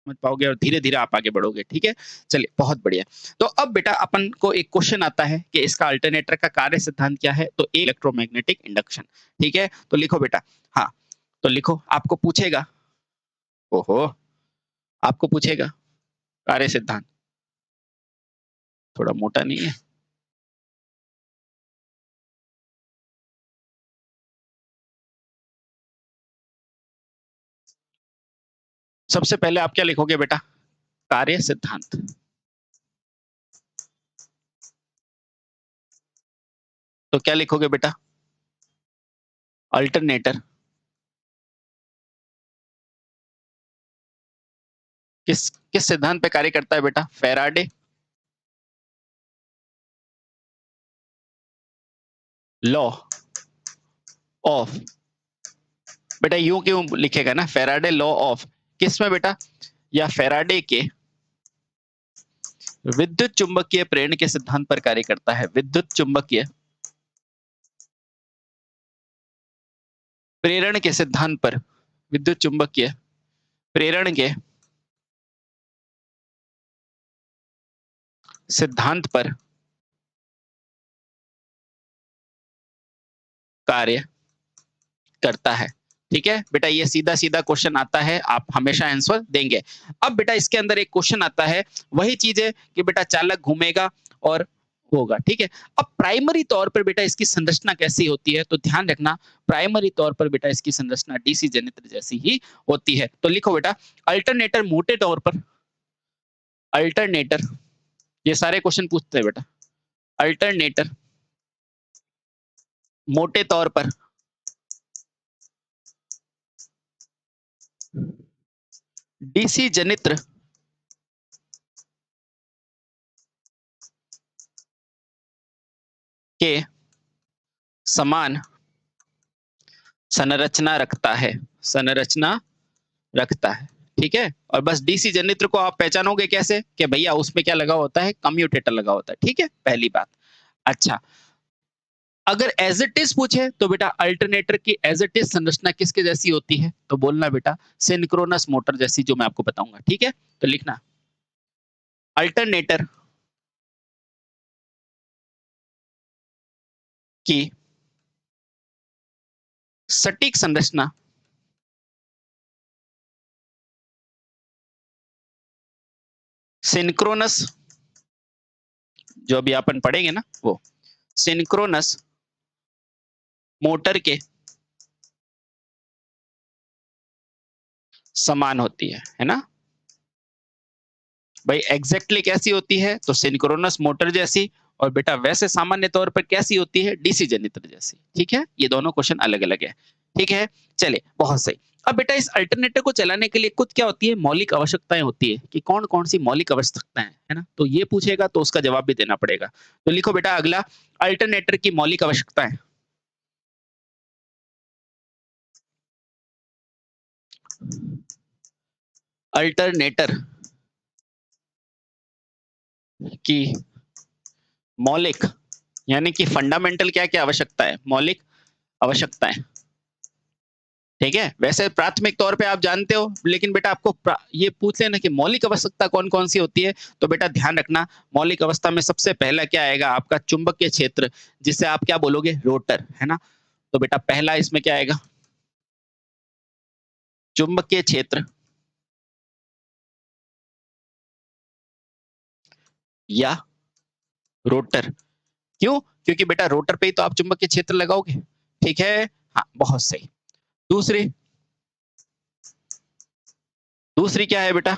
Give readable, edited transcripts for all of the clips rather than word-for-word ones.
समझ पाओगे और धीरे-धीरे आप आगे बढ़ोगे, ठीक है? चलिए, बहुत बढ़िया। तो अब बेटा अपन को एक क्वेश्चन आता है कि इसका अल्टरनेटर का कार्य सिद्धांत क्या है? तो इलेक्ट्रोमैग्नेटिक इंडक्शन, ठीक है? तो लिखो बेटा। हाँ, तो लिखो, आपको पूछेगा। ओहो! आपको पूछेगा कार्य सिद्धांत, थोड़ा मोटा नहीं है? सबसे पहले आप क्या लिखोगे बेटा? कार्य सिद्धांत। तो क्या लिखोगे बेटा? अल्टरनेटर किस किस सिद्धांत पे कार्य करता है बेटा? फैराडे लॉ ऑफ, बेटा यूं क्यों लिखेगा ना, फैराडे लॉ ऑफ किस में बेटा? या फैराडे के विद्युत चुंबकीय प्रेरण के सिद्धांत पर कार्य करता है। विद्युत चुंबकीय प्रेरण के सिद्धांत पर, विद्युत चुंबकीय प्रेरण के सिद्धांत पर कार्य करता है। ठीक है बेटा, ये सीधा सीधा क्वेश्चन आता है, आप हमेशा आंसर देंगे। अब बेटा इसके अंदर एक क्वेश्चन आता है, वही चीज है कि बेटा चालक घूमेगा और होगा, ठीक है। अब प्राइमरी तौर पर बेटा इसकी संरचना कैसी होती है? तो ध्यान रखना, प्राइमरी तौर पर बेटा इसकी संरचना डीसी जनित्र जैसी ही होती है। तो लिखो बेटा, अल्टरनेटर मोटे तौर पर, अल्टरनेटर, ये सारे क्वेश्चन पूछते हैं बेटा। अल्टरनेटर मोटे तौर पर डीसी जनित्र के समान संरचना रखता है, संरचना रखता है, ठीक है। और बस डीसी जनित्र को आप पहचानोगे कैसे? कि भैया उसमें क्या लगा होता है? कम्यूटेटर लगा होता है, ठीक है, पहली बात। अच्छा, अगर एज इट इज पूछे तो बेटा अल्टरनेटर की एज इट इज संरचना किसके जैसी होती है? तो बोलना बेटा सिंक्रोनस मोटर जैसी, जो मैं आपको बताऊंगा, ठीक है। तो लिखना अल्टरनेटर की सटीक संरचना सिंक्रोनस, जो अभी अपन पढ़ेंगे ना, वो सिंक्रोनस मोटर के समान होती है ना भाई। एग्जैक्टली कैसी होती है? तो सिंक्रोनस मोटर जैसी। और बेटा वैसे सामान्य तौर पर कैसी होती है? डीसी जनित्र जैसी, ठीक है। ये दोनों क्वेश्चन अलग अलग है, ठीक है। चलिए, बहुत सही। अब बेटा इस अल्टरनेटर को चलाने के लिए कुछ क्या होती है? मौलिक आवश्यकताएं होती है, कि कौन कौन सी मौलिक आवश्यकताएं है ना। तो ये पूछेगा तो उसका जवाब भी देना पड़ेगा। तो लिखो बेटा अगला, अल्टरनेटर की मौलिक आवश्यकताएं। अल्टरनेटर की मौलिक यानी कि फंडामेंटल क्या क्या आवश्यकता है? मौलिक आवश्यकताएं, ठीक है। वैसे प्राथमिक तौर पे आप जानते हो, लेकिन बेटा आपको ये पूछ लेना कि मौलिक अवस्था कौन कौन सी होती है। तो बेटा ध्यान रखना, मौलिक अवस्था में सबसे पहला क्या आएगा? आपका चुंबकीय क्षेत्र, जिसे आप क्या बोलोगे? रोटर, है ना। तो बेटा पहला इसमें क्या आएगा? चुंबकीय क्षेत्र या रोटर। क्यों? क्योंकि बेटा रोटर पे ही तो आप चुंबकीय क्षेत्र लगाओगे, ठीक है। हाँ, बहुत सही। दूसरी, दूसरी क्या है बेटा?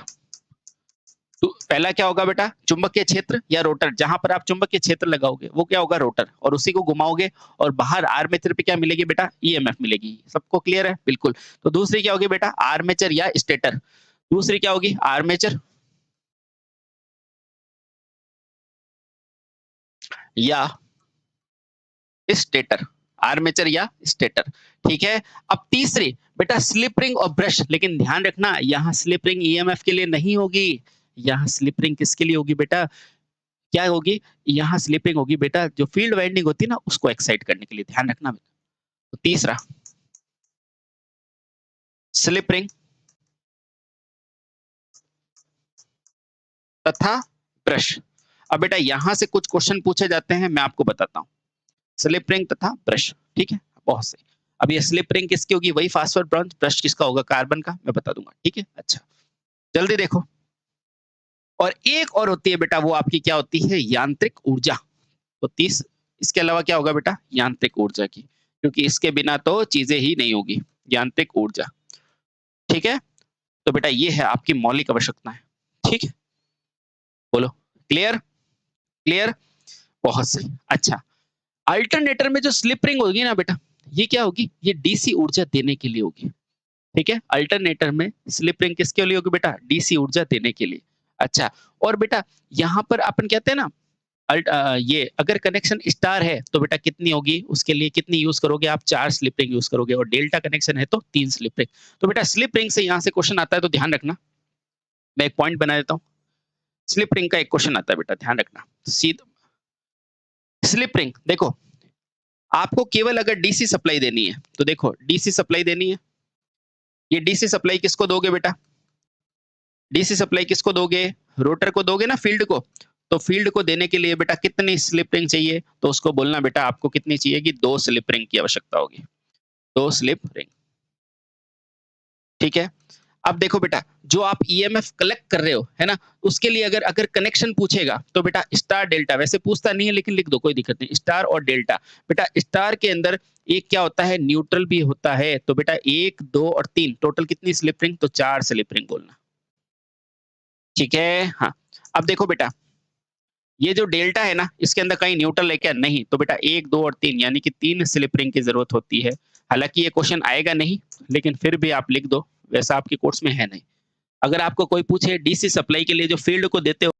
तो पहला क्या होगा बेटा? चुंबकीय क्षेत्र या रोटर। जहां पर आप चुंबकीय क्षेत्र लगाओगे वो क्या होगा? रोटर। और उसी को घुमाओगे और बाहर आर्मेचर पे क्या मिलेगी बेटा? ईएमएफ मिलेगी। सबको क्लियर है? बिल्कुल। तो दूसरी क्या होगी बेटा? आर्मेचर या स्टेटर। दूसरी क्या होगी? आर्मेचर या स्टेटर, आर्मेचर या स्टेटर, ठीक है। अब तीसरी बेटा स्लिप रिंग और ब्रश। लेकिन ध्यान रखना, यहां स्लिप रिंग ईएमएफ के लिए नहीं होगी, यहां स्लिप रिंग किसके लिए होगी बेटा? क्या होगी? यहाँ स्लिपिंग होगी बेटा, जो फील्ड वाइंडिंग होती है ना, उसको एक्साइट करने के लिए, ध्यान रखना। तो तीसरा स्लिप रिंग तथा ब्रश। अब बेटा यहां से कुछ क्वेश्चन पूछे जाते हैं, मैं आपको बताता हूँ। स्लिप रिंग तथा ब्रश, ठीक है, बहुत सही। अब ये स्लिप रिंग किसकी होगी, वही फास्फोर ब्रॉन्ज, ब्रश किसका होगा, कार्बन का, मैं बता दूंगा, ठीक है। अच्छा जल्दी देखो। और एक और होती है बेटा, वो आपकी क्या होती है, यांत्रिक ऊर्जा। तो 30, इसके अलावा क्या होगा बेटा, यांत्रिक ऊर्जा की, क्योंकि इसके बिना तो चीजें ही नहीं होगी, यांत्रिक ऊर्जा, ठीक है। तो बेटा ये है आपकी मौलिक आवश्यकताएं, ठीक है। बोलो क्लियर, क्लियर, बहुत सही। अच्छा, अल्टरनेटर में जो स्लिप रिंग होगी ना बेटा, ये क्या होगी, ये डीसी ऊर्जा देने के लिए होगी, ठीक है। अल्टरनेटर में स्लिप रिंग किसके लिए होगी बेटा, डीसी ऊर्जा देने के लिए। अच्छा, और बेटा यहाँ पर अपन कहते हैं ना, ये अगर कनेक्शन स्टार है तो बेटा कितनी होगी, उसके लिए कितनी यूज करोगे आप, 4 स्लिप रिंग यूज करोगे, और डेल्टा कनेक्शन है तो 3 स्लिप रिंग। तो बेटा स्लिप रिंग से यहाँ से क्वेश्चन आता है, तो ध्यान रखना, मैं एक पॉइंट बना देता हूँ। स्लिप रिंग का एक क्वेश्चन आता है बेटा, ध्यान रखना। सीधा स्लिप रिंग देखो, आपको केवल अगर डीसी सप्लाई देनी है तो देखो, डीसी सप्लाई देनी है, ये डीसी सप्लाई किसको दोगे बेटा, डीसी सप्लाई किसको दोगे, रोटर को दोगे ना, फील्ड को। तो फील्ड को देने के लिए बेटा कितनी स्लिप रिंग चाहिए, तो उसको बोलना बेटा आपको कितनी चाहिए, कि 2 स्लिप रिंग की आवश्यकता होगी, 2 स्लिप रिंग, ठीक है। अब देखो बेटा, जो आप ईएमएफ कलेक्ट कर रहे हो है ना, उसके लिए अगर अगर कनेक्शन पूछेगा तो बेटा स्टार डेल्टा, वैसे पूछता नहीं है लेकिन लिख दो, कोई दिक्कत नहीं, स्टार और डेल्टा। बेटा स्टार के अंदर एक क्या होता है, न्यूट्रल भी होता है, तो बेटा 1 2 और 3 टोटल कितनी स्लिप रिंग, तो 4 स्लिप रिंग बोलना, ठीक है। हाँ, अब देखो बेटा, ये जो डेल्टा है ना, इसके अंदर कहीं न्यूट्रल है क्या, नहीं, तो बेटा 1 2 और 3 यानी कि 3 स्लिप रिंग की जरूरत होती है। हालांकि ये क्वेश्चन आएगा नहीं, लेकिन फिर भी आप लिख दो, वैसा आपके कोर्स में है नहीं। अगर आपको कोई पूछे डीसी सप्लाई के लिए जो फील्ड को देते हो